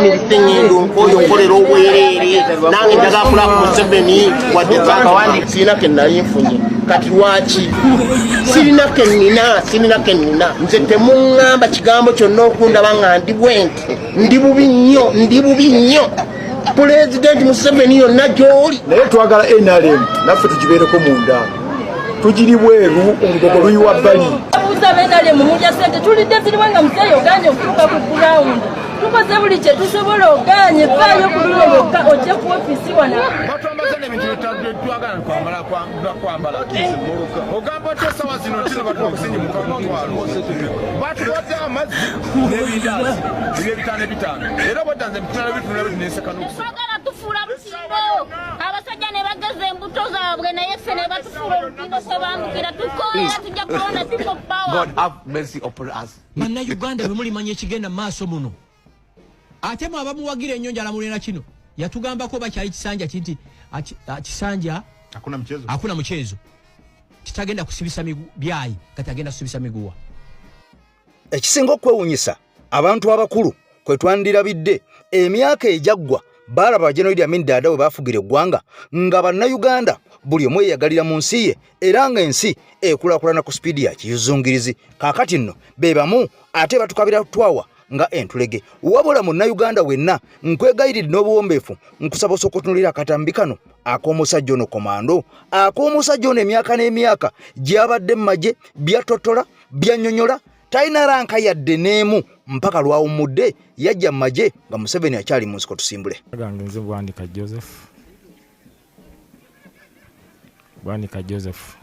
family thing nkoyo nkolera obwerere nange njagala kula ku Museveni wadde kakawandi sina kennalinfunye kati lwaki sirina kenina nze temuŋŋamba kigambo kyonna okundaba nga ndi bwenti ndi bubi nnyo President Museveni yonna gy'oli naye twagala NRM naffe tugibeereko munda tugiri bweru olugogo luyiwa bbali NRM mulya ssente tulidde ziriwe nga muzeeyo oganye okutuuka ku ground tukoze buli kye tusobola oganye vaayo ku lulobokka ojje ku ofiisi wana batwambaza n'ebintu bitadde twagala kwambala ogamba oti esawa zino tino batuwakusinyi mukamatwalo batuwadde amazzi n'ebindaasi ebyebitaano era bwaddanze bitano bitunda bitunenseka twagala tufuula busimbo abasajja ne bageza embuto zaabwe naye ffe ne batufuula olutindo kwe bambukira tukoera tujja kulonda people power. God have mercy upon us. Manna Uganda bwe mulimanya ekigenda maaso muno ate mwabamuwagira ennyo njala mulena kino yatugambako bakyali kisanja kinti kisanja hakuna mchezo kitagenda kusibisa byayi kati agenda kusibisa miguwa. Ekisinga okwewunyisa abantu abakulu kwe twandirabidde emyaka ejaggwa balaba General Idi Amin Dada we bafugira eggwanga nga bannayuganda buli omu yeyagalira mu nsi ye era nga ensi ekulaakulana ku sipiidi ya kiyuzungirizi. Kaakati nno be bamu ate batukabira twawa nga entulege wabula munnayuganda wenna nkwegayiridde n'obuwombeefu nkusaba okutunulira akatambi kano ak'omusajja ono komando ak'omusajja ono emyaka n'emyaka gy'abadde mu magye byatotola byannyonnyola talina ranka yadde n'emu mpaka lwawummudde yajja mu magye nga Museveni akyali mu nsiko tusimbule. Nze Bwanika Joseph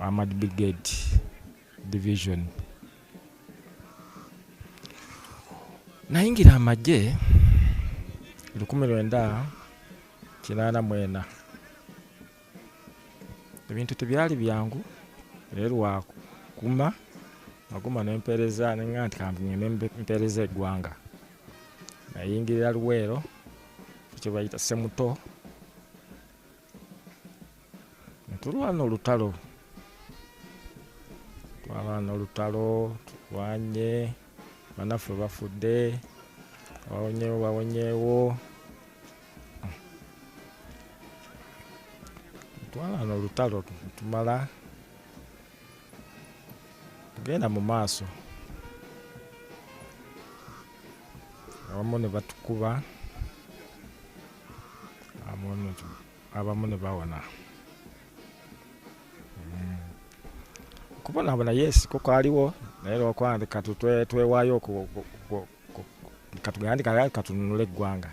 Ahmad Brigade Division nayingira amagye 1984 ebintu tebyali byangu leero aguma n'empereza n'anti kampereza eggwanga nayingirira Luweero kye bayita Semuto tulwana olutalo tulwanye banaffe bafudde bawonyeewo twalwana olutalo tumala tugenda mu maaso abamu ne batukuba abamu ne bawona kubona yes koko aliwo naye okwandika twewaayo katugandika katununule eggwanga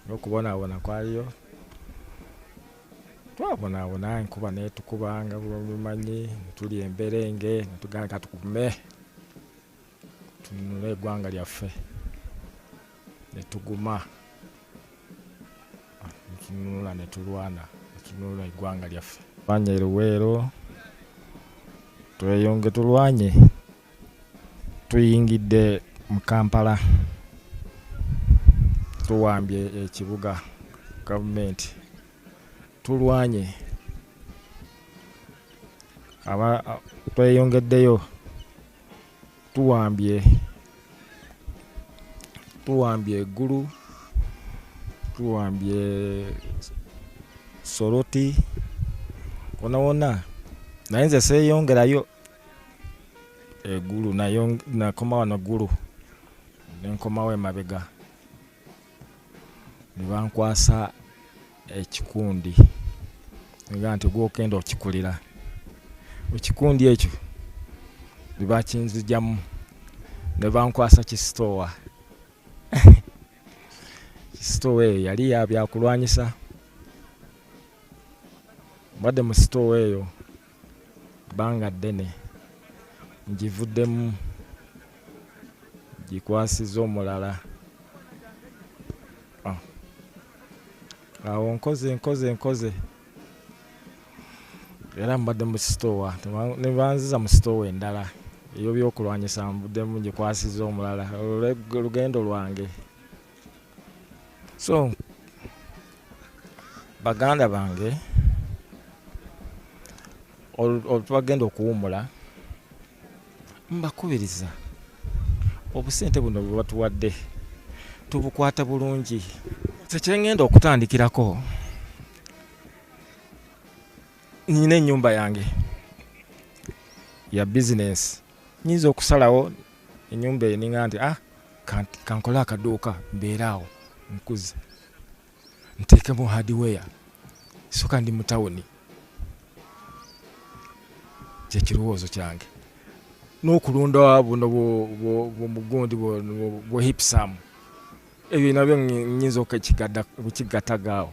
n'okubonabona kwaliyo twabonabona enkuba netukubanga bumanyi netuli emberenge netugandika tukume tununule eggwanga lyaffe netuguma netununula netulwana netununula eggwanga lyaffe twanye Luweero tweyonge tulwanye tuyingidde mu Kampala tuwambye ekibuga gavumenti tulwanye tweyongeddeyo tuwambye eggulu tuwambye Soroti wona naye nze seeyongerayo eggulu nakoma wano eggulu nenkomawo emabega ne bankwasa ekikundi nga nti gwokenda okikulira ekikundi ekyo ne bakinzijamu ne bankwasa kisitowa kisitowa eyo yali yabyakulwanyisa badde mu sitowa eyo banga ddene ngivuddemu gikwasiza omulala awo nkoze era mbadde mu sitowa ne banziza mu sitowa endala eyo byokulwanyisa mbuddemu gikwasiza omulala olugendo lwange so baganda bange olutwagenda okuwumula mbakubiriza obusente buno bwe batuwadde tubukwata bulungi. Kyengenda okutandikirako, nina ennyumba yange ya business. Nyinza okusalawo ennyumba eninga nti kankola akaduuka mbeeraawo nkuze nteekemu hardware soka ndi mu tawuni. Kyekirowoozo kyange n'okulunda buno bumugundi bwo hipsam ebyo nabyo nyinza okukigatagaawo.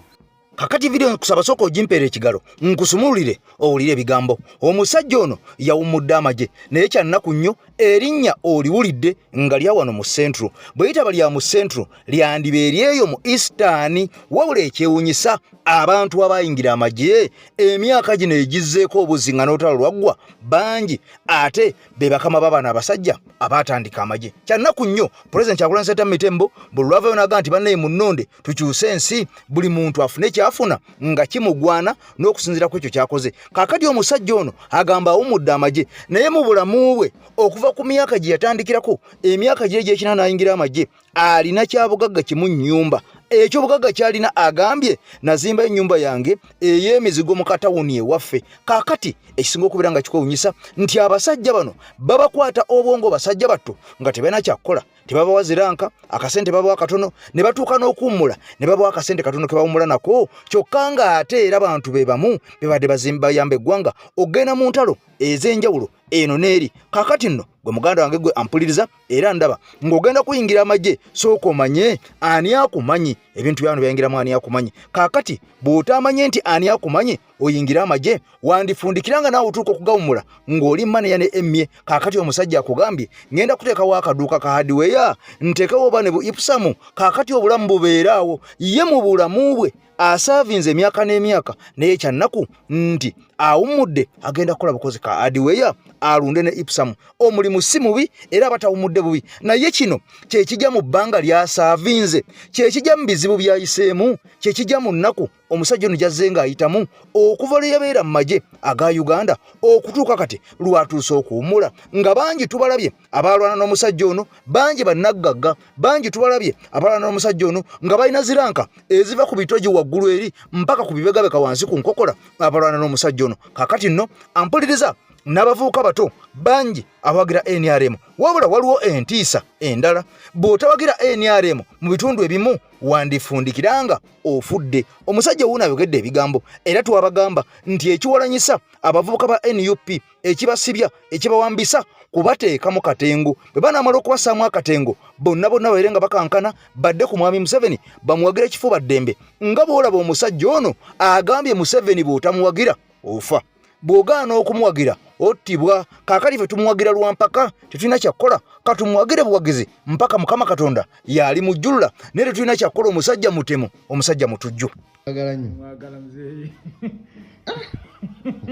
Kakati video kusaba soko ojimpeera ekigalo nkusumulire owulire ebigambo. Omusajja ono yawummudde amagye naye kyannaku nnyo erinnya oliwulidde nga lya wano mu Central. Bwe litaba lya mu Central lyandiba eryeyo mu Eastern. Wabula ekyewuunyisa abantu abayingira amagye emyaka gino egizzeeko obuzinga n'otalo lwaggwa bangi ate be bakama b'abaana abasajja abaatandika amagye. Kyannaku nnyo Pulezidenti Kyagulanyi Ssentamu Mitembo buli lwavayo n'agamba nti bannaye munnonde tukyuse ensi buli muntu afune kyafuna nga kimugwana n'okusinziira ku ekyo kyakoze. Kaakati omusajja ono agamba awummudde amagye naye mu bulamu bwe okuva ku myaka gye yatandikirako emyaka gye egy'ekina n'ayingira amagye alina kyabugagga kimu nnyumba. Ekyo bugagga kyalina agambye nazimba ennyumba yange ey'emizigo mu katawuni ewaffe. Kaakati ekisinga okubeera nga kikwewuunyisa nti abasajja bano babakwata obwongo basajja batto nga tebalina kyakukola. Tebabawa ziranka akasente babawa katono ne batuuka n'okuwummula ne babawa akasente katono ke bawummula nako. Kyokka nga ate era bantu be bamu bebadde bazimba bayamba eggwanga ogenda mu ntalo ez'enjawulo eno n'eri. Kaakati nno gwe muganda wange gwe ampuliriza era ndaba ng'ogenda kuyingira amagye sooka omanye ani akumanyi ebintu byano byayingiramu ani akumanyi. Kaakati bw'otamanye nti ani akumanyi oyingira amagye wandifundikiranga naawe otuuka okugawummula ng'oli maneya ne emmye. Kaakati omusajja akugambye ngenda kuteekawo akaduuka ka hardware nteekawo oba ne bu ipsamu. Kaakati obulamu bubeeraawo ye mu bulamu bwe asaavinze emyaka n'emyaka naye kyannaku nti awummudde agenda kukola bukozi ka hardware alunde ne ipsamu. Omulimu si mubi era batawummudde bubi naye kino kyekijja mu bbanga lyasaavinze, kyekijja mu bizibu byayiseemu, kyekijja mu nnaku omusajja ono gyazze ng'ayitamu okuva lwe yabeera mu magye aga Uganda okutuuka kati lwatuuse okuwummula. Nga bangi tubalabye abalwana n'omusajja ono, bangi bannaggagga, bangi tubalabye abalwana n'omusajja ono nga balina ziranka eziva ku bitogi waggulu eri mpaka ku bibegabeka wansi ku nkokola abalwana n'omusajja ono. Kaakati nno ampuliriza n'abavubuka bato bangi abawagira NRM, wabula waliwo entiisa endala. Bw'otawagira NRM mu bitundu ebimu wandifundikiranga ofudde. Omusajja wuuno ayogedde ebigambo era tuwabagamba nti ekiwalanyisa abavubuka ba NUP ekibasibya ekibawambisa kubateeka mu katengo. Bwe banaamala okubasaamu akatengo bonna babeere nga bakankana badde ku mwami Museveni bamuwagira ekifuba ddembe. Nga bw'olaba omusajja ono agambye Museveni bw'otamuwagira ofa, bw'ogaana okumuwagira ottibwa. Kaakati ffe tumuwagira lwampaka tetulina kyakukola katumuwagire buwagizi mpaka Mukama Katonda yali mujjulula naye tetulina kyakukola. Omusajja mutemu, omusajja mutujju. Mwagala mzee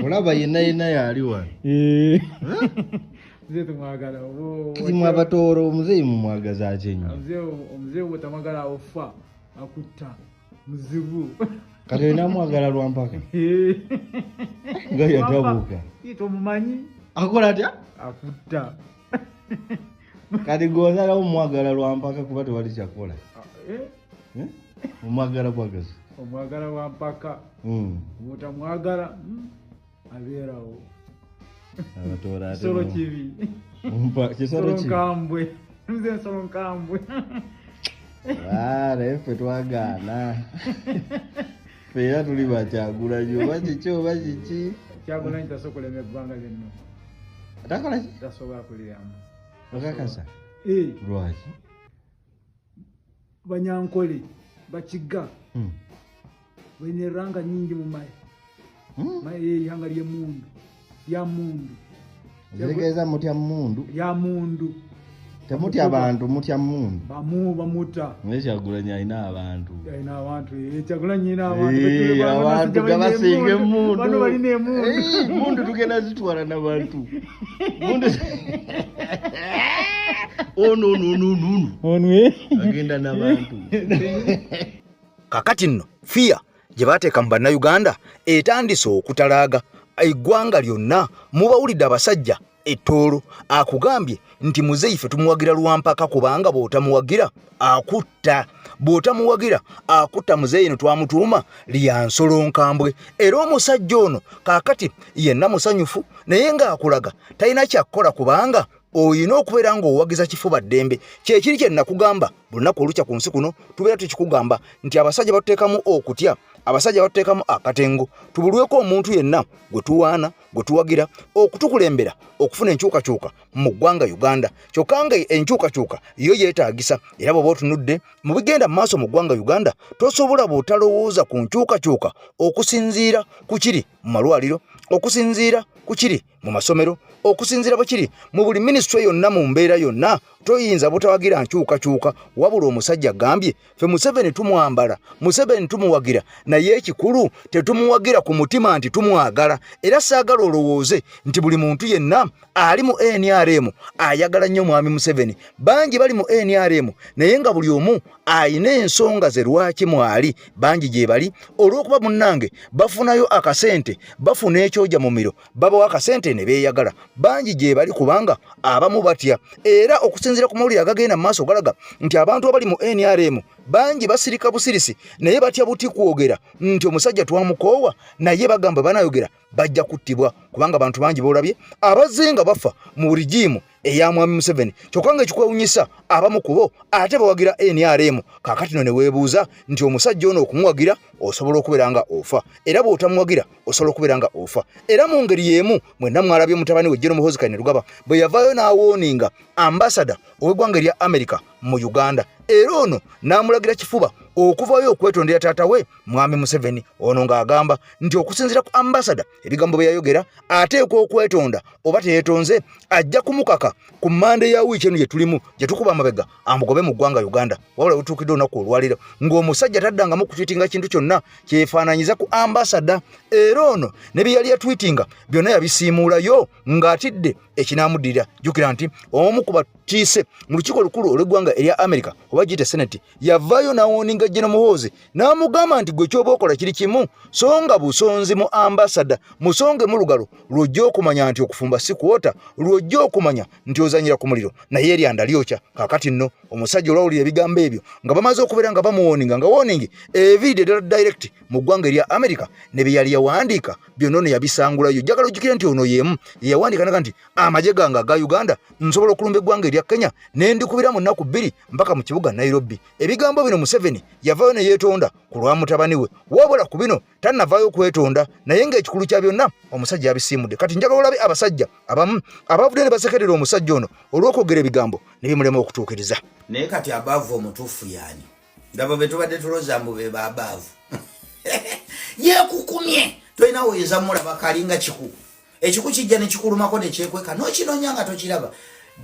olaba yenna yali wano mzee tumwagala kimwa batooro mzee mumwagaza ajenyo mzee utamwagala ofa akutta muzibu kale namwagala lwampaka nga yatabuka ito mumanyi akola atya akutta kali gozala umwagala lwampaka kuba tewali kyakola umwagala bwagazi omwagala wampaka utamwagala abeerawo abatora solo kibi kisolo nkambwe nze solo nkambwe wale ffe twagaana fera tuli Bakyagulanyi bakiki Kyagulanyi tasokolera eggwanga lyonna atakola ki tasobola kuliramu okakasa lwaki Banyankole Bakiga bene ranga nyingi mu mayi mayi ihanga ly'emundu ya mundu zirigeza mutya mundu ya mundu temuti abantu mutya mundu bamuta Kyagulanyi ayina abantu Kyagulanyi ayina abantu gabasinge mundu bano baline mundu tugenda zitwala n'abantu mundu ono agenda n'abantu. Kakati nno fiya gye baateeka mu bannayuganda etandise okutalaaga eggwanga lyonna. Mubawulidde abasajja ettoolo akugambye nti muzeife tumuwagira lwampaka kubanga bw'otamuwagira akutta bw'otamuwagira akutta muzeeyi ne twamutuuma lyansolo nkambwe era omusajja ono kaakati yenna musanyufu naye ng'akulaga talina kyakkola kubanga oyina okubeera ng'owagiza kifuba ddembe kyekiri kye nakugamba buli lunaku olukya ku nsi kuno tubeera tukikugamba nti abasajja batuteekamu okutya abasajja batuteekamu akatengo tubulweko omuntu yenna gwe tuwaana gwe tuwagira okutukulembera okufuna enkyukakyuka mu ggwanga Uganda kyokka nga enkyukakyuka yo yeetaagisa era bw'oba otunudde mu bigenda mu maaso mu ggwanga Uganda tosobola bw'otalowooza ku nkyukakyuka okusinziira ku kiri mu malwaliro okusinziira ku kiri mu masomero okusinziira bwe kiri mu buli minisitule yonna mu mbeera yonna toyinza butawagira nkyukakyuka wabula omusajja gambye ffe Museveni tumwambala Museveni tumuwagira naye ekikulu tetumuwagira ku mutima nti tumwagala era saagala olowooze nti buli muntu yenna ali mu NRM ayagala nnyo mwami Museveni bangi bali mu NRM naye nga buli omu ayina ensonga ze lwaki mwali bangi gye bali olw'okuba munnange bafunayo akasente bafuna ekyoja mu miro babawa akasente ne beeyagala bangi gye bali kubanga abamu batya era okusinziira ku mawulire agagenda mu maaso galaga nti abantu abali mu NRM bangi basirika busirisi naye batya buti kwogera nti omusajja twamukoowa naye bagamba banayogera bajja kuttibwa kubanga abantu bangi boolabye abazenga bafa mu rigimu eya mwami Museveni kyokka nga ekikwewunyisa abamu kubo ate bawagira NRM kaakati no ne weebuuza nti omusajja ono okumuwagira osobola okubeera nga ofa era bw'otamuwagira osobola okubeera nga ofa era mu ngeri y'emu mwenna mwalabye mutabani we General Muhoozi Kainerugaba bwe yavaayo n'awooninga ambasada ow'eggwanga erya America mu Uganda era ono n'amulagira kifuba okuvayo okwetondera taata we mwami Museveni ono ng'agamba nti okusinziira ku ambasada ebigambo bye yayogera ateekwa okwetonda oba teyeetonze ajja kumukaka ku mmande ya wiiki eno gye tulimu gye tukuba amabega amugobe mu ggwanga Uganda wabula wetuukidde olunaku olwaliro ng'omusajja taddangamu kutwitinga kintu kyonna kyefaananyiza ku ambasada era ono ne bye yali yatwitinga byonna yabisiimuulayo ng'atidde ekinaamuddira jjukira nti omu ku batiise mu lukiiko olukulu olw'eggwanga erya America oba giyite senate yavaayo n'awooninga General Muhoozi n'amugamba nti gwe ky'oba okola kiri kimu songa busonzi mu ambasada musonge mu lugalo lw'ojja okumanya nti okufumba si kwota lw'ojja okumanya nti ozanyira ku muliro naye eryanda lyokya kaakati nno omusajja olwawulira ebigambo ebyo nga bamaze okubeera nga bamuwooninga nga wooningi evideo direct mu ggwanga erya America ne bye yali yawandiika byonna ono yabisangulayo jjagala ojjukire nti ono yeemu yeyawandiika naga nti amagye gange aga Uganda nsobola okulumba eggwanga erya Kenya ne ndikubira mu nnaku 2 mpaka mu kibuga Nairobi ebigambo bino Museveni yavaayo ne yeetonda ku lwa mutabani we wabula ku bino tannavaayo kwetonda naye ng'ekikulu kya byonna omusajja yabisiimudde kati njagala olabe abasajja abamu abavudde ne basekerera omusajja ono olw'okwogera ebigambo ne bimulema okutuukiriza naye kati abaavu omutuufu yaani ngabo be tubadde tulooza mbu be baabaavu yeekukumye tolina woyeza mulaba kalinga kiku ekiku kijja ne kikulumako ne kyekweka n'okinoonya nga tokiraba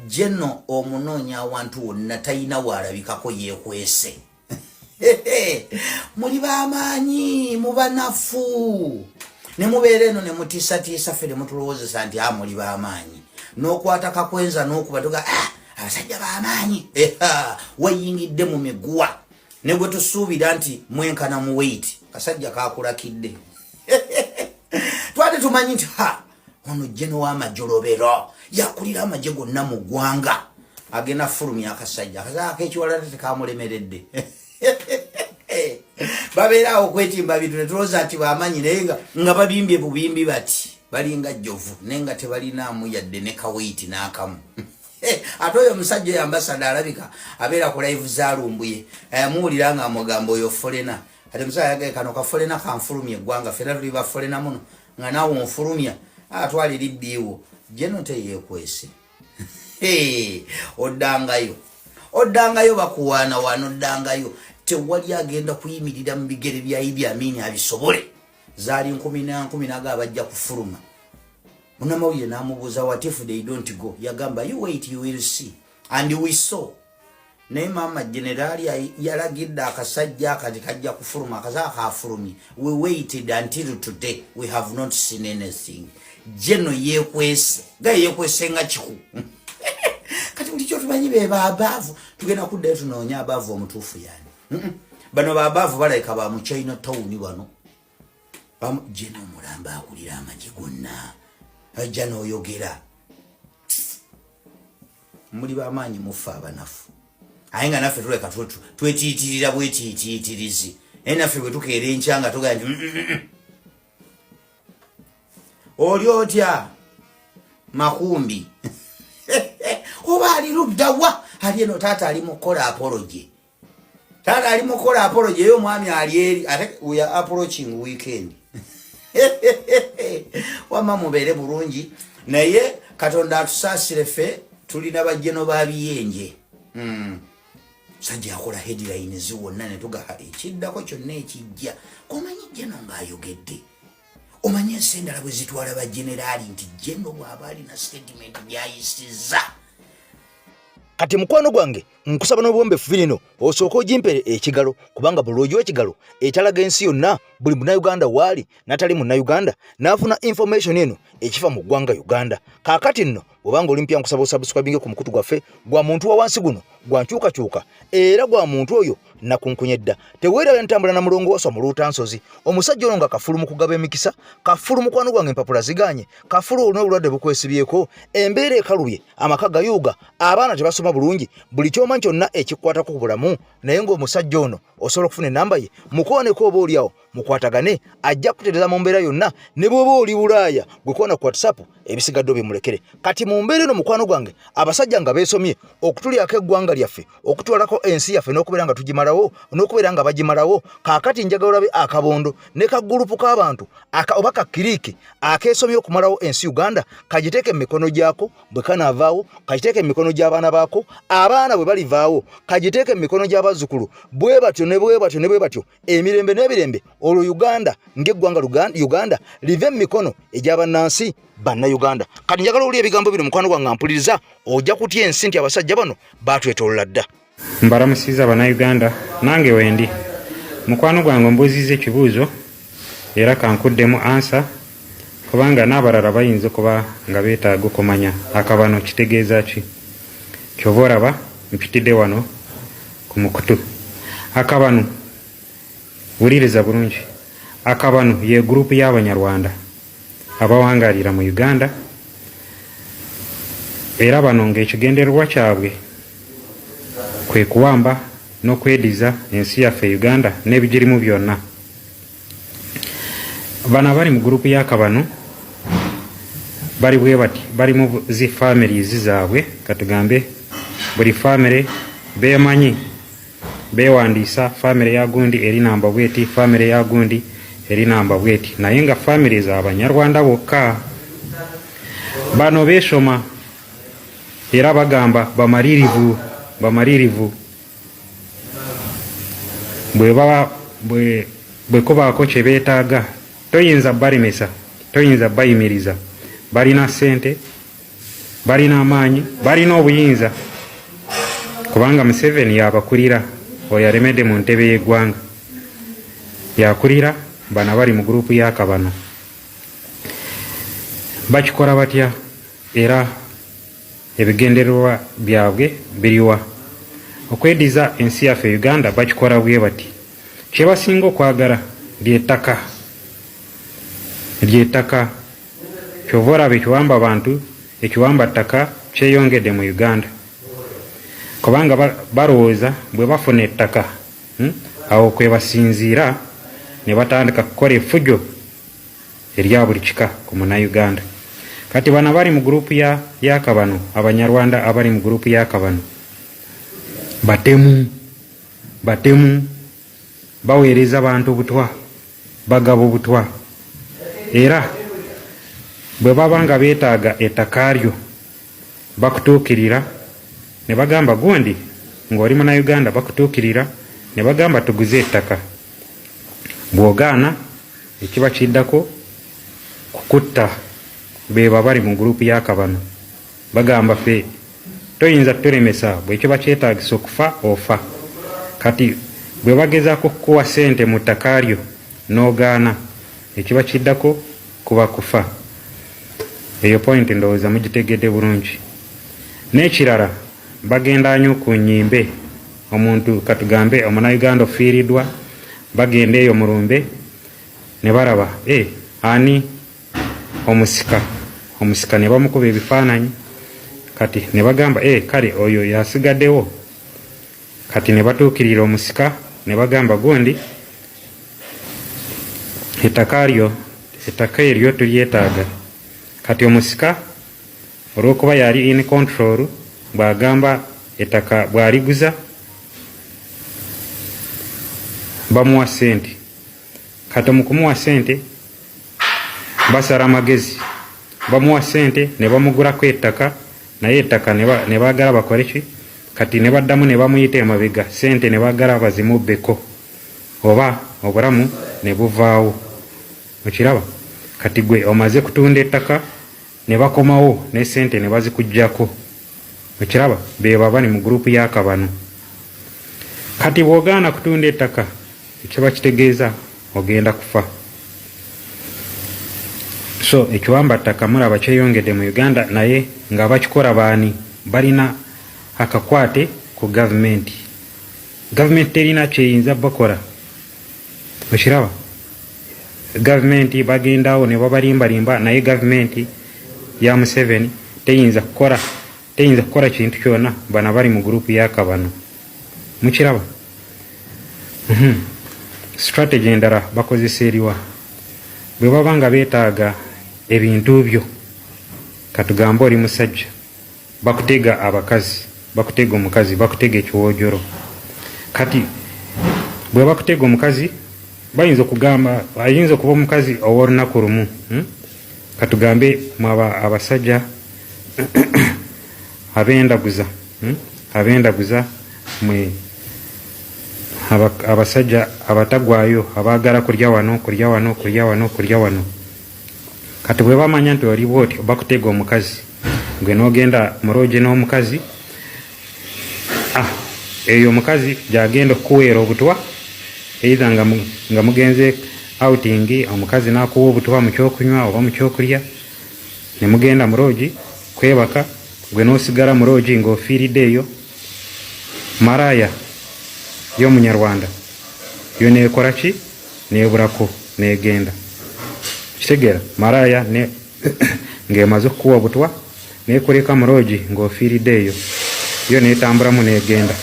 jenno omunoonya awantu wonna talina waalabikako yeekwese muli b'amaanyi mubanafu ne mubeera eno ne mutiisatiisa ffe ne mutulowoozesa nti muli b'amaanyi n'okwata kakwenza n'okuba tuga abasajja b'amaanyi weyingidde mu miguwa ne gwe tusuubira nti mwenkana mu weight kasajja kaakulakidde twate tumanyi nti ono jeno w'amajjolobero yakulira amagye gonna mu ggwanga agenda fulumya akasajja ak'ekiwalata tekamulemeredde babeeraawo okwetimba bintu ne tulowooza nti b'amaanyi naye nga babimbye bubimbi bati balinga jjovu naye nga tebalinaamu yadde ne kaweiti n'akamu ate oyo omusajja oyo ambasada alabika abeera ku live za Alumbye muwulira nga amugamba oyo folena ate musajja yagaye kano kafolena kanfulumya eggwanga fera tuli bafolena muno nga naawe onfulumya atwalira ibbiiwo jeno teyeekwese oddangayo bakuwaana wano oddangayo tewali agenda kuyimirira mu bigere bya Idi Amin abisobole zaali 10 nago abajja kufuluma munamawulire n'amubuuza what if they don't go yagamba you wait you will see and we saw naye maama generaali yalagidde akasajja akati kajja kufuluma akazaaka afulumye we waited until today we have not seen anything jeno yeekwese nga yeekwese nga kiku kati buli kyo tumanyi be baabaavu tugenda kuddayo tunoonya abaavu omutuufu yaani bano baabaavu balayika ba mu China town wano jeno omulamba akulira amagye gonna ajja n'oyogera muli bamaanyi mufa abanafu aye nga naffe tuleka twetiitirira bwetiitiitirizi naye naffe bwe tukeera enkya nga tugaya nti oli otya makumbi oba ali luddawa ali eno taata ali mukola apology eyo omwami ali eri ate we are approaching weekend wama mubeere bulungi naye katonda atusaasire ffe tulina bajjeno babiyenje sajja akola headline ziwonna ne tugaha ekiddako kyonna ekijja komanyi jeno ng'ayogedde omanyi ensi endala bwe zitwala bajenerali nti jeno bw'aba alina statement byayisiza. Kati mukwano gwange nkusaba n'obuwombeefu bino osooka ogimpere ekigalo kubanga buli ogiwa ekigalo ekyalaga ensi yonna buli munnayuganda waali n'atali munnayuganda n'afuna information eno ekifa mu ggwanga Uganda. Kaakati nno bw'obanga oli mpya nkusaba osubscribinge ku mukutu gwaffe gwa muntu wa wansi guno gwa nkyukakyuka era gwa muntu oyo nakunkunyedda teweeraba ntambula na mulongo waswa mu Luutansozi omusajja ono nga kafulu mu kugaba emikisa kafulu mukwano gwange empapula ziganye kafulu n'obulwadde bukwesibyeko embeera ekalubye amaka gayuuga abaana tebasoma bulungi buli ky'omanyi kyonna ekikwatako ku bulamu naye ng'omusajja ono osobola okufuna enamba ye mukooneko oba oliawo mukwatagane ajja kutereeza mu mbeera yonna ne bw'oba oli Bulaaya gwe kuona ku WhatsApp ebisigadde obimulekere. Kati mu mbeera eno mukwano gwange abasajja nga beesomye okutulyako eggwanga lyaffe okutwalako ensi yaffe n'okubeera nga tugimalawo n'okubeera nga bagimalawo kaakati njagala olabe akabondo ne kaggulupu k'abantu oba kakkiriiki akeesomye okumalawo ensi Uganda kagiteeke mu mikono gyako bwe kanaavaawo kagiteeke mu mikono gy'abaana baako abaana bwe balivaawo kagiteeke mu mikono gy'abazzukulu bwe batyo ne bwe batyo ne bwe batyo emirembe n'ebirembe olwo Uganda ng'eggwanga Uganda live mu mikono egy'abannansi bannayuganda. Kati njagala oli ebigambo bino mukwano gwange mpuliriza ojja kutya ensi nti abasajja bano baatwetoolola dda. Mbalamusiza bannayuganda nange wendi mukwano gwange mbuuziza ekibuuzo era kankuddemu ansa kubanga n'abalala bayinza okuba nga beetaaga okumanya akabano kitegeeza ki. Kyova olaba mpitidde wano ku mukutu. Akabano wuliriza bulungi, akabano ye gurupu y'Abanyarwanda abawangalira mu Uganda era bano ng'ekigendererwa kyabwe kwe kuwamba n'okwediza ensi yaffe Uganda n'ebigirimu byonna. Bano abali mu gurupu y'akabano bali bwe bati bali mu zi families zaabwe katugambe buli family beemanyi beewandiisa family ya gundi eri namba bweti family ya gundi eri namba bweti naye nga family z'Abanyarwanda bokka. Bano beesoma era bagamba bamalirivu bwe kubaako kye beetaaga toyinza balemesa toyinza bayimiriza. Balina ssente balina amaanyi balina obuyinza kubanga Museveni yabakulira oyo alemedde mu ntebe y'eggwanga yakulira bana bali mu gurupu y'akabano. Bakikola batya era ebigendererwa byabwe biriwa okwediza ensi yaffe Uganda bakikola bwe bati kye basinga okwagala ly'ettaka kyova olaba ekiwamba abantu ekiwamba ttaka kyeyongedde mu Uganda kubanga balowooza bwe bafuna ettaka awo kwe basinziira ne batandika kukola effujjo erya buli kika ku munnayuganda. Kati bano bali mu gurupu y'akabano Abanyarwanda abali mu gurupu y'akabano batemu baweereza abantu butwa bagaba butwa era bwe baba nga beetaaga ettaka lyo bakutuukirira ne bagamba gundi ng'oli munnayuganda bakutuukirira ne bagamba tuguze ettaka. Bw'ogaana ekiba kiddako kukutta beba bali mu gurupu y'akabano bagamba ffe toyinza tulemesa bwe kiba kyetaagisa okufa ofa. Kati bwe bagezaako kukuwa ssente mu ttaka lyo n'ogaana ekiba kiddako kuba kufa. Eyo point ndowooza mugitegedde bulungi. N'ekirala bagenda nnyo ku nnyimbe omuntu katugambe omunnayuganda ofiiriddwa bagenda eyo mu lumbe ne balaba ani omusika ne bamukuba ebifaananyi kati ne bagamba kale oyo yasigaddewo kati ne batuukirira omusika ne bagamba gondi ettaka eryo tulyetaaga kati omusika olw'okuba yali in control bw'agamba ettaka bw'aliguza bamuwa ssente kati mu kumuwa ssente basala amagezi bamuwa ssente ne bamugulako ettaka naye ettaka ne baagala bakole ki kati ne baddamu ne bamuyita emabega ssente ne baagala bazimubbeko oba obulamu ne buvaawo okiraba kati gwe omaze kutunda ettaka ne bakomawo ne ssente ne bazikuggyako okiraba be baba ni mu gurupu y'akabano kati bw'ogaana kutunda ettaka ekiba kitegeeza ogenda kufa so ekiwamba ttaka mulaba kyeyongedde mu Uganda naye nga bakikola baani balina akakwate ku gavumenti terina kyeyinza bakola okiraba gavumenti bagendawo ne babalimbalimba naye gavumenti ya Museveni teyinza kukola kintu kyonna bana bali mu gurupu y'akabano mukiraba strategy endala bakozesa eriwa bwe baba nga beetaaga ebintu byo katugamba oli musajja bakutega abakazi bakutega omukazi bakutega ekiwoojolo kati bwe bakutega omukazi bayinza okuba omukazi ow'olunaku lumu katugambe mwaba abasajja abendaguza mwe abasajja abatagwayo abaagala kulya wano kati bwe bamanya nti oli bwoti bakutega omukazi gwe n'ogenda mulooje n'omukazi eyo omukazi gyagenda okukuweera obutwa eitha nga mugenze outing omukazi n'akuwa obutwa mu kyokunywa oba mu kyokulya ne mugenda mulooji kwebaka gwe n'osigala mulooji ng'ofiiridde eyo maraya y'omunyarwanda yo neekola ki neebulako neegenda kitegeera maraya ng'emaze okukuwa obutwa neekuleka mulooji ng'ofiiridde eyo yo neetambulamu neegenda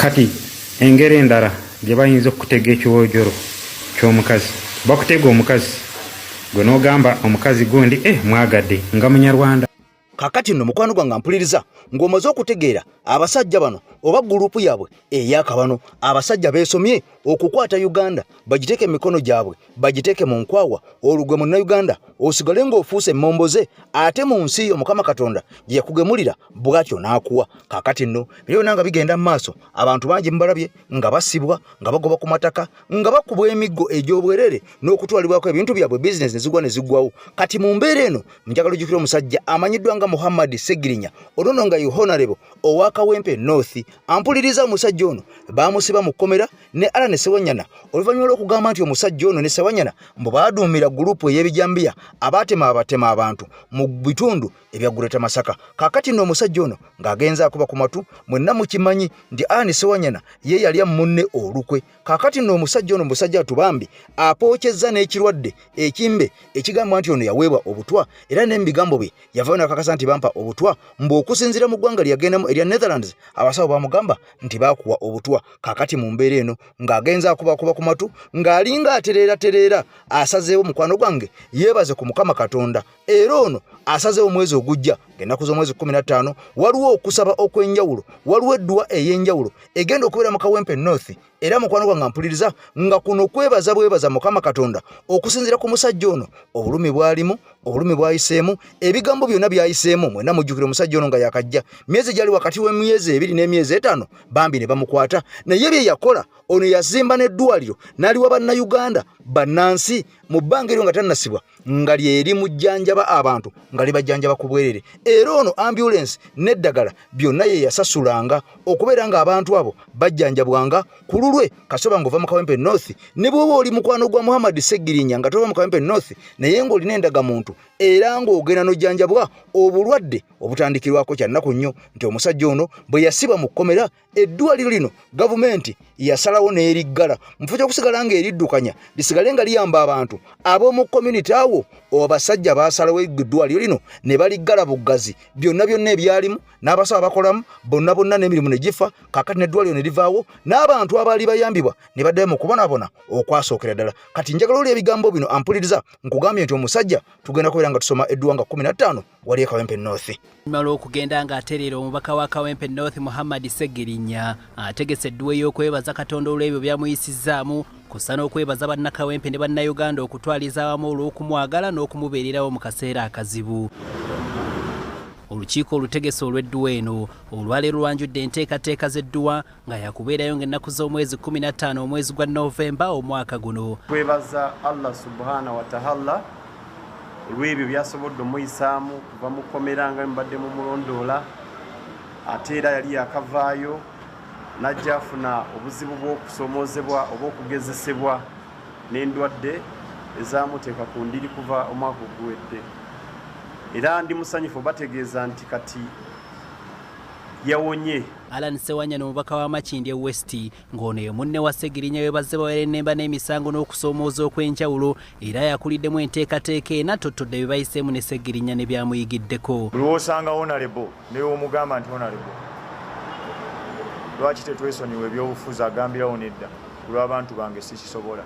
kati engeri endala gye bayinza okutega ekiwoojolo ky'omukazi bakutega omukazi gwe n'ogamba omukazi gundi mwagadde nga munyarwanda kakati nno mukwano gwange mpuliriza ng'omaze okutegeera abasajja bano oba gurupu yaabwe ey'akabano abasajja beesomye okukwata Uganda bagiteeke emikono gyabwe bagiteeke mu nkwawa olugwe munnayuganda osigale ng'ofuuse emmomboze ate mu nsi yo Mukama Katonda gye yakugemulira bw'atyo n'akuwa kakati nno byonna nga bigenda mu maaso abantu bangi mubalabye nga basibwa nga bagoba ku mataka nga bakubwa emiggo egy'obwerere n'okutwalibwako ebintu byabwe bizinesi ne zigwa ne ziggwawo kati mu mbeera eno njagala ojjukira omusajja amanyiddwa nga Muhammad Segirinya olwono nga Honorable owa Kawempe North ampuliriza omusajja ono baamusiba mu kkomera ne Alane Sewanyana oluvannyuma lw'okugamba nti omusajja ono ne Sewanyana mbu baaduumira gurupu ey'ebijambiya abatema abantu mu bitundu ebya Gureta Masaka kakati nno omusajja ono ng'agenza akuba ku matu mwenna mukimanyi nti Alane Sewanyana ye yali amunne olukwe kakati nno omusajja ono musajja atubambi apookyezza n'ekirwadde ekimbe ekigamba nti ono yaweebwa obutwa era n'ebigambo bye yavaayo n'akakasa nti bampa obutwa mbu okusinziira mu ggwanga lyagendamu erya Netherlands abasawo bamugamba nti baakuwa obutwa kakati mu mbeera eno ng'agenza akuba ku matu ng'alinga atereera asazeewo mukwano gwange yeebaze ku Mukama Katonda era ono asazeewo omwezi ogujja ng'ennaku z'omwezi 15 waliwo okusaba okw'enjawulo waliwo edduwa ey'enjawulo egenda okubeera mu Kawempe North era mukwano gwange mpuliriza nga kuno bwebaza Mukama Katonda okusinziira ku musajja ono obulumi bwalimu obulumi bwayiseemu ebigambo byonna byayiseemu mwenna mujjukire omusajja ono nga yakajja myezi gyali wakati w'emyezi 2 n'emyezi 5 bambi ne bamukwata naye bye yakola ono yazimba n'eddwaliro n'aliwa bannayuganda bannansi mu bbanga eryo nga tannasibwa nga lyeri mujjanjaba abantu nga libajjanjaba ku bwerere era ono ambulance n'eddagala byonna ye yasasulanga okubeera nga abantu abo bajjanjabwanga ku lulwe kasoba ng'ova mu Kawempe North ne bw'oba oli mukwano gwa Muhammad Segirinya nga tova mu Kawempe North naye ng'olina endagamuntu era ng'ogenda n'ojjanjabwa obulwadde obutandikirwako kyannaku nnyo nti omusajja ono bwe yasiba mu kkomera eddwaliro lino gavumenti yasalawo n'eriggala mufo ky'okusigala nga eriddukanya lisigale nga liyamba abantu ab'omu community awo abasajja baasalawo eddwaliro lino ne baliggala buggazi byonna ebyalimu n'abasawo abakolamu bonna n'emirimu ne gifa kakati n'eddwaliro ne livaawo n'abantu abaali bayambibwa ne baddayo mu kubonaabona okwasookera ddala kati njagala oli ebigambo bino ampuliriza nkugambye nti omusajja tugenda kubeera nga tusoma Edduwanga 15 wali e Kawempe North. Malo okugenda nga aterera omubaka wa Kawempe North Muhammad Segirinya ategese edduwa y'okwebaza Katonda olw'ebyo byamuyisizaamu kusa n'okwebaza bannakawempe ne bannayuganda okutwaliza awamu olw'okumwagala n'okumubeererawo mu kaseera akazibu. Olukiiko olutegese olw'edduwa eno olwaleero lwanjudde enteekateeka z'edduwa nga yakubeerayo ng'ennaku z'omwezi 15 omwezi gwa Novemba omwaka guno. Kwebaza Allah subhanahu wa ta'ala olw'ebyo byasobodde omuyisaamu kuva mu kkomera nga mbadde mu mulondoola ate era yali yakavaayo n'ajja afuna obuzibu bw'okusomoozebwa oba okugezesebwa n'endwadde ezaamuteeka ku ndiri kuva omwaka oguwedde. Era ndi musanyufu bategeeza nti kati yawonye. Alan Sewanya n'omubaka wa Makindye West ng'ono ye munne wa Segirinya webaze bawere ennemba n'emisango n'okusoomooza okw'enjawulo era yakuliddemu enteekateeka ena tottodde bye bayiseemu ne Segirinya ne byamuyigiddeko. Buli wosanga honorable ne omugamba nti honorable lwaki tetwesonyiwa ebyobufuzi agambirawo nedda olw'abantu bange sikisobola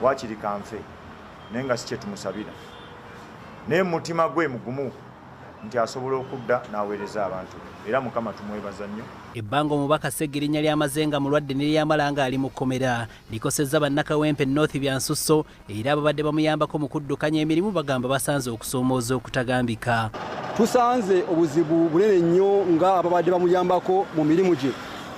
waakiri kanfe naye nga si kye tumusabira naye mutima gwe mugumu nti asobola okudda n'aweereza abantu era Mukama tumwebaza nnyo. Ebbanga omubaka Segirinya lyamaze nga mulwadde ne lyamala nga ali mu kkomera likosezza bannakawempe North bya nsusso era ababadde bamuyambako mu kuddukanya emirimu bagamba basanze okusoomooza okutagambika. Tusanze obuzibu bunene nnyo nga ababadde bamuyambako mu mirimu gye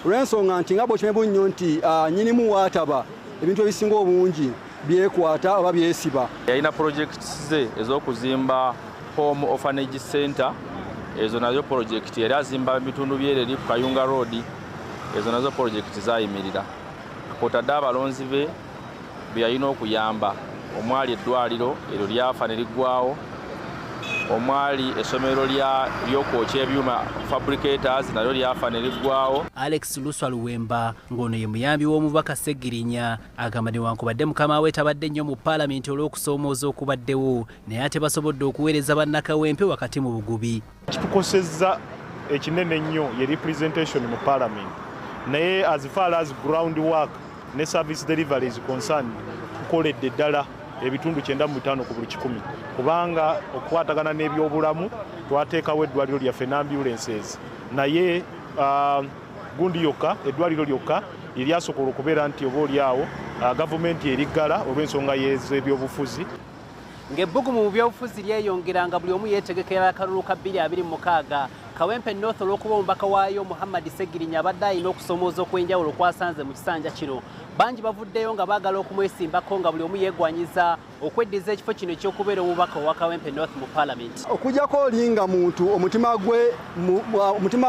olw'ensonga nti nga bw'okimanyi nnyo nti nnyinimu waataba ebintu ebisinga obungi byekwata oba byesiba. Yalina projects ze ez'okuzimba home orphanage center ezo nazo project yali azimba bitundu byereri ku Kayunga Road ezo nazo project zayimirira kwotadde abalonzi be byalina okuyamba omwali eddwaliro eryo lyafa ne liggwawo omwali essomero ly'okwokya ebyuma fabricators nalyo lyafa ne liggwawo. Alex Luswa Luwemba ng'ono ye muyambi w'omubaka Segirinya agamba newankubadde mukama we tabadde nnyo mu paalamenti olw'okusoomooza okubaddewo naye ate basobodde okuweereza bannakawempe wakati mu bugubi. Kitukosezza ekinene nnyo ye representation mu paalamenti naye as far as ground work ne service delivery is concerned tukoledde ddala ebitundu 95 ku buli 10 kubanga okwatagana n'ebyobulamu twateekawo eddwaliro lyaffe n'ambulances naye gundi yokka eddwaliro lyokka eryasobola okubeera nti oba olyawo gavumenti eriggala olw'ensonga y'ebyobufuzi. Ng'ebbugumu mu byobufuzi lyeyongeranga buli omu yeetegekera akalulu ka 2026 Kawempe North olw'okuba omubaka waayo Muhammad Segirinya abadde alina okusoomooza okw'enjawulo kwasanze mu kisanja kino. Bangi bavuddeyo nga baagala okumwesimbako nga buli omu yeegwanyiza okweddiza ekifo kino eky'okubeera omubaka owa Kawempe North mu paalamenti. Okujjako olinga muntu omutima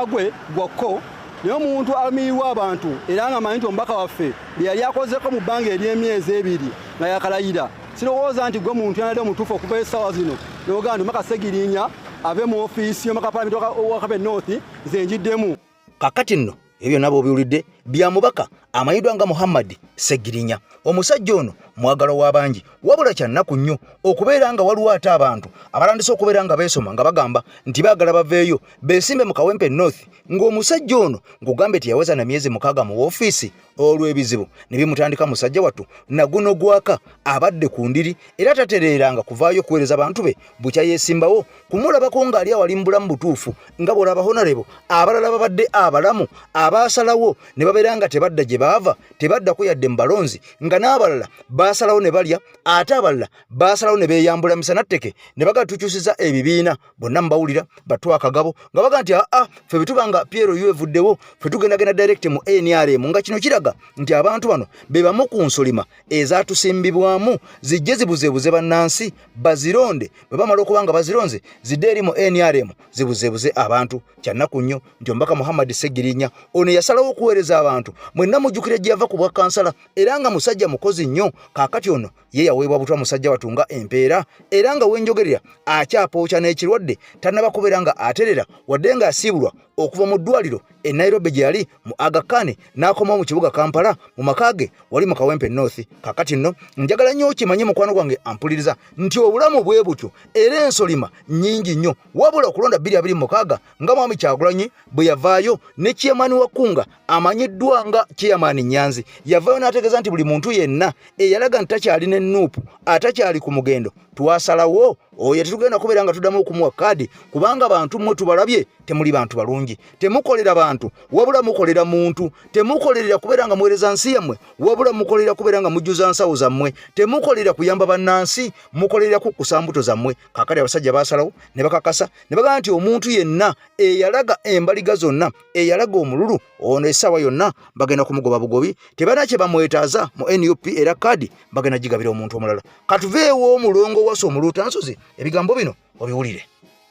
gwe gwakko naye omuntu alamirirwa abantu era nga manyi nti omubaka waffe bye yali akozeko mu bbanga ery'emyezi 2 nga yakalayira sirowooza nti gwe muntu yanadde omutuufu okuva essaawa zino n'ogamba nti omubaka Segirinya ave mu ofiisi y'omubaka paalamenti wa Kawempe North nze njiddemu. Kakati nno ebyo nabo biwulidde bya mubaka amanyiddwa nga Muhammad Segirinya. Omusajja ono mwagalo w'abangi wabula kyannaku nnyo okubeera nga waliwo ate abantu abalandise okubeera nga beesoma nga bagamba nti baagala baveeyo beesimbe mu Kawempe North ng'omusajja ono ng'ogambe nti yaweza na myezi 6 mu woofiisi olw'ebizibu ne bimutandika musajja wattu na guno gwaka abadde ku ndiri era tatereeranga kuvaayo kuweereza bantu be bukya yeesimbawo kumulabako ng'ali awali mu bulamu butuufu nga bw'olaba honorable abalala babadde abalamu abaasalawo ne babeera nga tebadda gye baava tebaddako yadde mu balonzi nga n'abalala baasalawo ne balya ate abalala baasalawo ne beeyambula misanatteke ne bagatukyusiza ebibiina bonna mbawulira batwa akagabo nga baga nti ffe betubanga Piero yevuddewo ffe tugendagenda direct mu NRM nga kino kiraga nti abantu bano be bamu ku nsolima ezatusimbibwamu zijje zibuzeebuze bannansi bazironde bwe bamala okubanga bazironze zidde eri mu NRM zibuzeebuze abantu kyannaku nnyo nti omubaka Muhammad Segirinya ono yasalawo okuweereza abantu mwenna mujjukire gyava ku bwa kansala era nga musajja mukozi nnyo kaakati ono ye yaweebwa butwa musajja watunga empeera era nga wenjogerera akyapooca n'ekirwadde tannaba kubeera nga aterera wadde nga asiibulwa okuva mu ddwaliro e Nairobi gye yali mu Aga Khan n'akomawo mu kibuga Kampala mu makaage wali mu Kawempe North. Kaakati nno njagala nnyo okimanye mukwano gwange ampuliriza nti obulamu bwe butyo era ensolima nnyingi nnyo wabula okulonda 2026 nga Mwami Kyagulanyi bwe yavaayo ne Chairman wa Kunga amanyiddwa nga Chairman Nyanzi yavaayo n'ategeeza nti buli muntu yenna eyalaga nti takyali ne nuupu atakyali ku mugendo twasalawo oyo tetugenda kubeera nga tuddamu okumuwa kaadi kubanga bantu mmwe tubalabye temuli bantu balungi temukolera bantu wabula mukolera muntu temukolerera kubeera nga muweereza nsi yammwe wabula mukolera kubeera nga mujjuza nsawo zammwe temukolera kuyamba bannansi mukolera kukkusa mbuto zammwe. Kaakati abasajja baasalawo ne bakakasa ne bagamba nti omuntu yenna eyalaga embaliga zonna eyalaga omululu ono essaawa yonna bagenda kumugoba bugobi tebana kye bamwetaaza mu NUP era kaadi bagenda gigabira omuntu omulala. Katuveewo omulongo wasa omuluutansozi ebigambo bino obiwulire.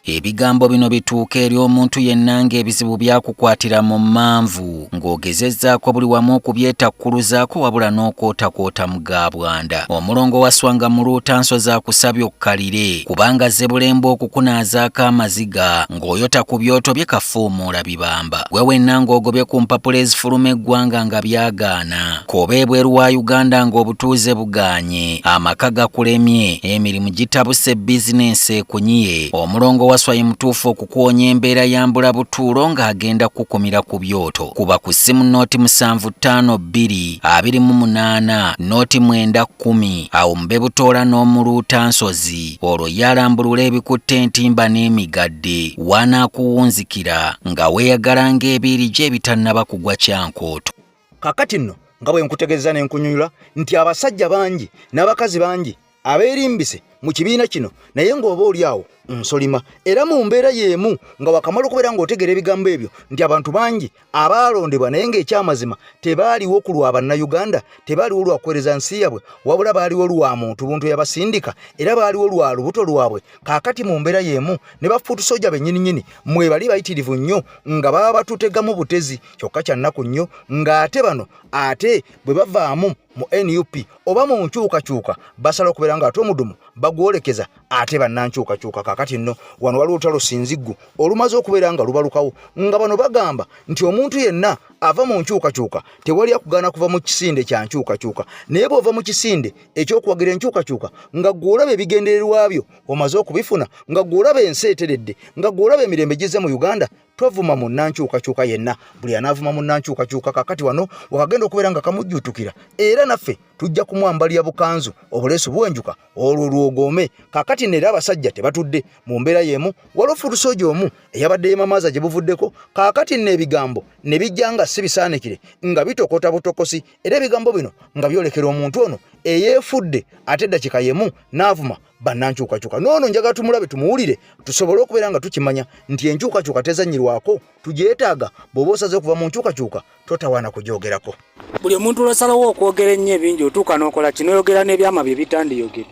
Ebigambo bino bituuka eri omuntu yenna ng'ebizibu byakukwatira mu manvu ng'ogezezzaako buli wamu okubyetakkuluzaako wabula n'okootakoota mu gaabwanda. Omulongo waswanga mu luutansozi akusabye okkalire kubanga Zzebulembe okukunaazaako amaziga ng'oyota ku byoto bye kafuumuula bibamba. Gwe wenna ng'ogobye ku mpapula ezifuluma eggwanga nga byagaana. Koba ebweru wa Uganda ng'obutuuze bugaanye. Amaka gakulemye, emirimu gitabuse bizinensi ekunyiye. Omulongo waswaye mutuufu okukuwonya embeera yambula butuulo ng'agenda kukumira ku byoto. Kuba ku ssimu nooti 752228 nooti 910 awo mube butoola n'omuluutansozi olwo yalambulula ebikutte entimba n'emigadde wanaakuwunzikira nga weeyagala ng'ebiiri gye ebitannaba kugwa kyankooto. Kaakati nno nga bwe nkutegeeza ne nkunyunyula nti abasajja bangi n'abakazi bangi abeerimbise mu kibiina kino naye ng'oba oli awo nsolima era mu mbeera y'emu nga wakamala okubeera ng'otegera ebigambo ebyo nti abantu bangi abaalondebwa naye ng'ekyamazima tebaaliwo ku lwa bannayuganda tebaaliwo lwa kuweereza nsi yabwe wabula baaliwo lwa muntu buntu yabasindika era baaliwo lwa lubuto lwabwe. Kaakati mu mbeera y'emu ne bafuutusojja bennyininyini mwe bali bayitirivu nnyo nga baba batutegamu butezi kyokka kya nnaku nnyo ng'ate bano ate bwe bavaamu mu NUP oba mu nkyukakyuka basala okubeera ng'ate omudumu bagwolekeza ate bannankyukakyuka. Kaakati nno wano waliwo olutalo Sinziggu olumaze okubeera nga lubalukawo nga bano bagamba nti omuntu yenna ava mu nkyukakyuka tewali akugaana kuva mu kisinde kya nkyukakyuka naye bw'ova mu kisinde ekyokuwagira enkyukakyuka nga gw'olaba ebigendererwa byo omaze okubifuna nga gw'olaba ensi eteredde nga gw'olaba emirembe gizze mu Uganda tovuma mu nnankyukakyuka yenna buli anaavuma mu nnankyukakyuka. Kaakati wano wakagenda okubeera nga kamujjuutukira era naffe tujja kumwambalira bukanzu obuleesu bwenjuka olwo lwogome. Kaakati neera abasajja tebatudde mu mbeera y'emu waliwo futusooja omu eyabadde yemamaaza gye buvuddeko. Kaakati n'ebigambo ne bijja nga si bisaanikire nga bitokota butokosi era ebigambo bino nga byolekera omuntu ono eyeefudde ate eddakika y'emu n'avuma bannankyukakyuka. Noono njagala tumulabe tumuwulire tusobole okubeera nga tukimanya nti enkyukakyuka tezanyirwako tugyetaaga. bw'oba osaze okuva mu nkyukakyuka totawaana kugyogerako. Buli omuntu lwasalawo okwogera ennyo ebingi otuuka n'okola kino oyogera n'ebyama bye bitandiyogere.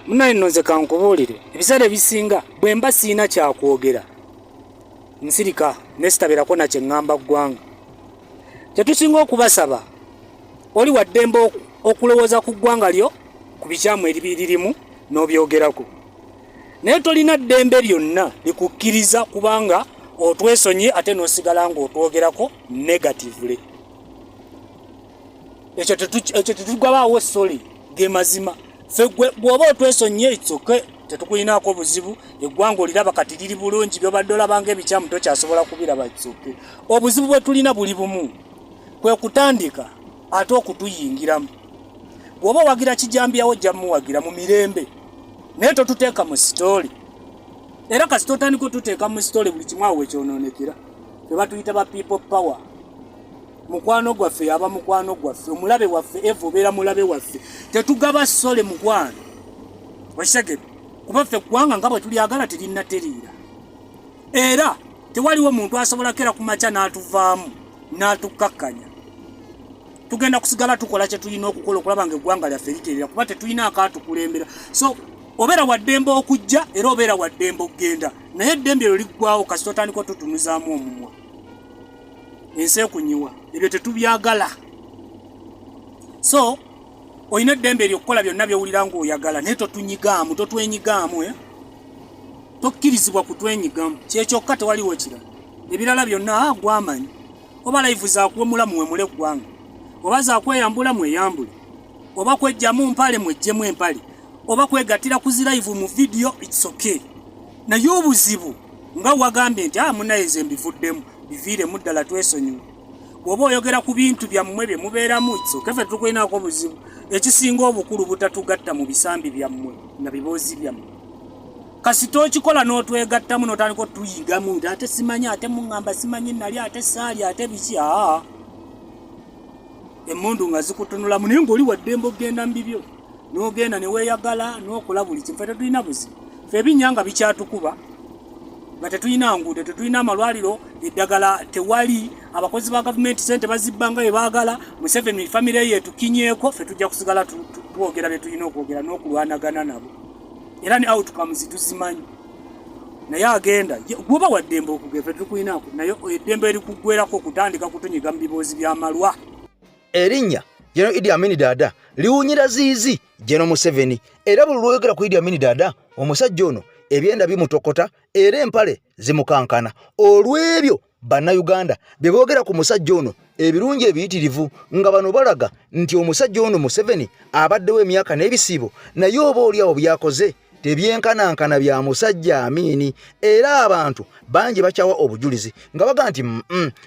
Munaye nno nze kankubuulire ebiseera ebisinga bwe mba siina kyakwogera nsirika nesitabeerako na kye ŋŋamba ggwanga. Kye tusinga okubasaba oli wa ddembe okulowooza ku ggwanga lyo ku bikyamu ebiririmu n'obyogerako naye tolina ddembe lyonna likukkiriza kubanga otwesonye ate n'osigala ng'otwogerako negatively. Ekyo tetugabaawo soli ge mazima. Ffe bw'oba otwesonye ekyoke tetukulinaako buzibu eggwanga oliraba kati liri bulungi byobadde olabanga ebikyamu tokyasobola kubiraba ekyoke. Obuzibu bwe tulina buli bumu kwe kutandika ate okutuyingiramu. Bw'oba wagira kijambyawo ojja muwagira mu mirembe naye totuteeka mu sitooli era kasita otandika otuteeka mu sitooli buli kimu awo wekyonoonekera. Fe batuyita ba people power. Mukwano gwaffe yaba mukwano gwaffe omulabe waffe eva obeera mulabe waffe tetugaba sole mukwano osegede kuba ffe eggwanga nga bwe tulyagala terinnatiriira era tewaliwo muntu asobola kera ku makya n'atuvaamu n'atukakkanya. Tugenda kusigala tukola kye tulina okukola okulaba nga eggwanga lyaffe literera kuba tetulina akaatukulembera. So obeera wa ddembe okujja era obeera wa ddembe okugenda naye eddembe eryo liggwawo kasita otandika otutunuzaamu omumwa. ense kunyiwa ebyo tetubyagala. So oyina eddembe eryokukola byonna byowulira ng'oyagala naye totunyigaamu totwenyigaamu tokkirizibwa kutwenyigamu kyekyokka tewaliwo kirala ebirala byonna gwamanyi oba live zaakuwemulamu wemule eggwanga oba zaakweyambula mweyambule oba kwejjamu mpale mwejjemu empale oba kwegattira ku zilive mu video it's okay naye obuzibu nga wagambye nti munayeze mbivuddemu biviiremu ddala twesonyiwe bw'oba oyogera ku bintu byammwe bye mubeeramu it's okay ffe tukulinaako obuzibu ekisinga obukulu butatugatta mu bisambi byammwe na biboozi byammwe kasita okikola n'otwegattamu n'otandika otuyigamu nti ate simanyi ate muŋŋamba simanyi nali ate saali ate biki emmundu nga zikutunulamu naye ng'oli waddembe ogenda mu bibyo n'ogenda ne weeyagala n'okola buli kimu ffe tetulina buzibu ffe ebinnya bikyatukuba nga tetulina nguudo tetulina amalwaliro eddagala tewali abakozi ba gavumenti sente bazibbanga bye baagala Museveni famire ye tukinyeeko ffe tujja kusigala twogera bye tulina okwogera n'okulwanagana nabo era ne outcomes tuzimanyi naye agenda gwoba waddembe okugera ffe tukulinaako naye eddembe erikuggwerako okutandika kutunyiga mu biboozi by'amalwa. Erinnya General Idi Amin Dada liwunyira ziizi General Museveni era buli lwoyogera ku Idi Amin Dada omusajja ono ebyenda bimutokota era empale zimukankana olw'ebyo bannayuganda bye boogera ku musajja ono ebirungi ebiyitirivu nga bano balaga nti omusajja ono Museveni abaddewo emyaka n'ebisiibo naye oba oliawo byakoze tebyenkanankana bya musajja Amini era abantu bangi bakyawa obujulizi nga baga nti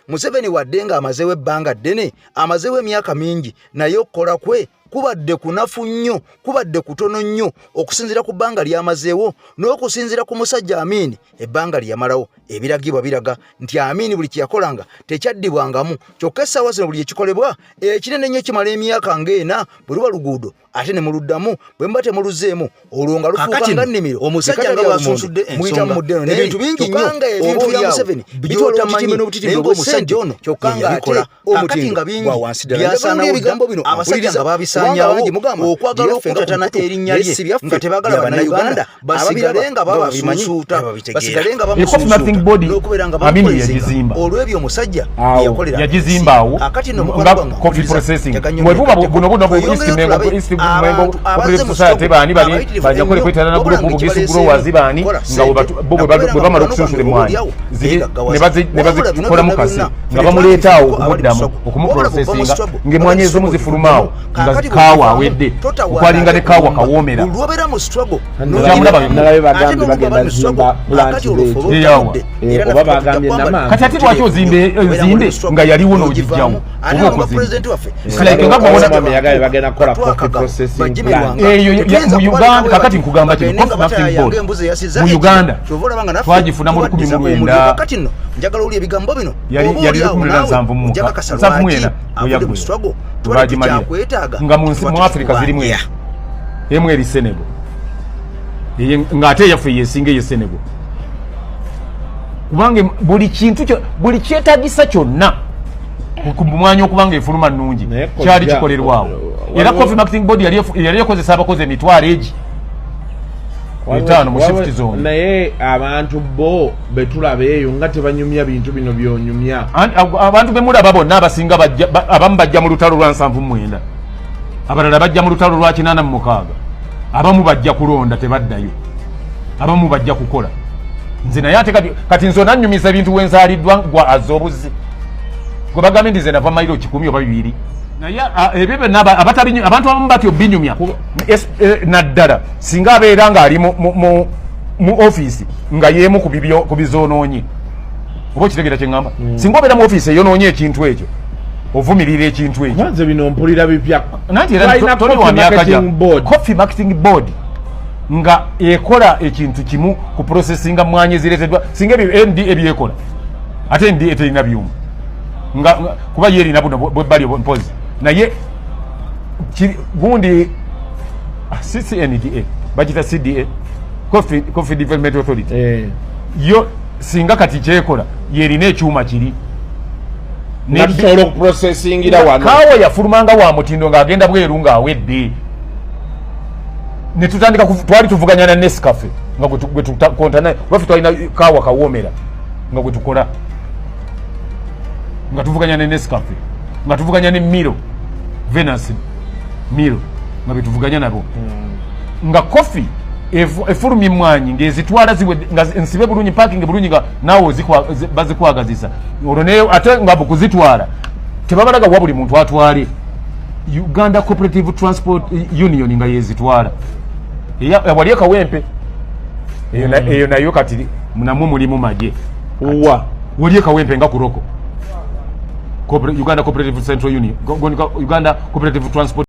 Museveni wadde nga amazeewo ebbanga ddene amazeewo emyaka mingi naye okukola kwe kubadde kunafu nnyo kubadde kutono nnyo okusinzira ku bbanga lyamazeewo n'okusinzira ku musajja Amini ebbanga lyamalawo ebiragibwa biraga nti Amini buli kyeyakolanga tekyaddibwangamu kyokka essaawa zino buli ekikolebwa ekinene nnyo kimala emyaka ng'ena bwe luba luguudo ate ne muluddamu bwe muba temuluzeemu olwo nga lufuuka nga nnimiro omusajja nga bw'asunsudde ensonga ebintu bingi nnyo ebintu bya Museveni by'otamanyi naye ng'omusajja ono kyokka ng'ate omutindo gwa wansi ddala byasaanawo ebigambo bino abasajja nga babisaanyaawo okwagala okutatana erinnya lye nga tebaagala bannayuganda basigale nga bababimanyiisuuta basigale nga bamusuusuuta nga bamupulezanga olw'ebyo omusajja yagizimbawo nga coffee processing mwebuba buno society bani bajja kole kwetana na group bugisi growers bani nga bwe bamala okusunsula emwanyi ne bazikola mukasi nga bamuleetaawo okuddamu okumuprocessinga ng'emwanyi ezomu zifulumaawo nga zikaawa awedde okwalinga ne kaawa kawoomera kati ate lwaki ozinde nga yaliwo n'ogijjawo oba okuzimba mu Uganda kakati nkugamba kino Coffee Marketing Board mu Uganda twagifuna mu 19 njagala oli ebigambo bino yali 1979 twagimalira nga mu Africa zirimu emu eri Senegal ng'ate yaffe yesinga ye Senegal kubanga buli kintu buli kyetaagisa kyonna ku mwanya okubanga efuluma nnungi kyali kikolerwawo era Coffee Marketing Board yali yakozesa abakozi emitwalo egi etaano mu shift zone naye abantu bo betulaba eyo nga tebanyumya bintu bino byonyumya abantu bemulaba bonna abasinga abamu bajja mu lutalo lwa 79 abalala bajja mu lutalo lwa 86 abamu bajja kulonda tebaddayo abamu bajja kukola nze naye ate kati nze onannyumisa ebintu wensaaliddwa gwa az'obuzi gwe bagambe ndize nava mayiro 10 oba 2 naye ebyo abantu abamu batyo binyumya naddala singa abeera ng'ali mu ofiisi nga yeemu ku bizoonoonye oba okitegeera kye ŋŋamba singa obeera mu ofiisi eyonoonye ekintu ekyo ovumirira ekintu ekyo nze bino mpulira bipya nanti era toli wa myaka gya Coffee Marketing Board nga ekola ekintu kimu ku processinga mwanyi zireeteddwa singa ND ebyekola ate ND eterina byuma nga kuba yerina buno bwebbali mpozi naye gundi CCNDA bagita CDA Coffee Development Authority yo singa kati kyekola yerina ekyuma kiri natusobola okuprocessingira wano kaawa yafulumanga wa mutindo ng'agenda bweru ng'awedde ne tutandika twali tuvuganya na Nescafe nga gwe tukonta naye lwaffe twalina kaawa kawoomera nga gwe tukola nga tuvuganya ne Nescafe nga tuvuganya ne Milo Venus Milo nga bituvuganya nabo nga coffee efurumi mwanyi ngezitwala ziwe nga nsibe bulunyi parking bulunyi nga nawo bazikwagazisa olwo ne ate nga kuzitwala tebabalaga wa buli muntu atwale Uganda Cooperative Transport Union nga yezitwala wali Kawempe eyo nayo kati namwe mulimu maje uwa wali Kawempe nga kuroko Uganda Cooperative Central Union Uganda Cooperative Transport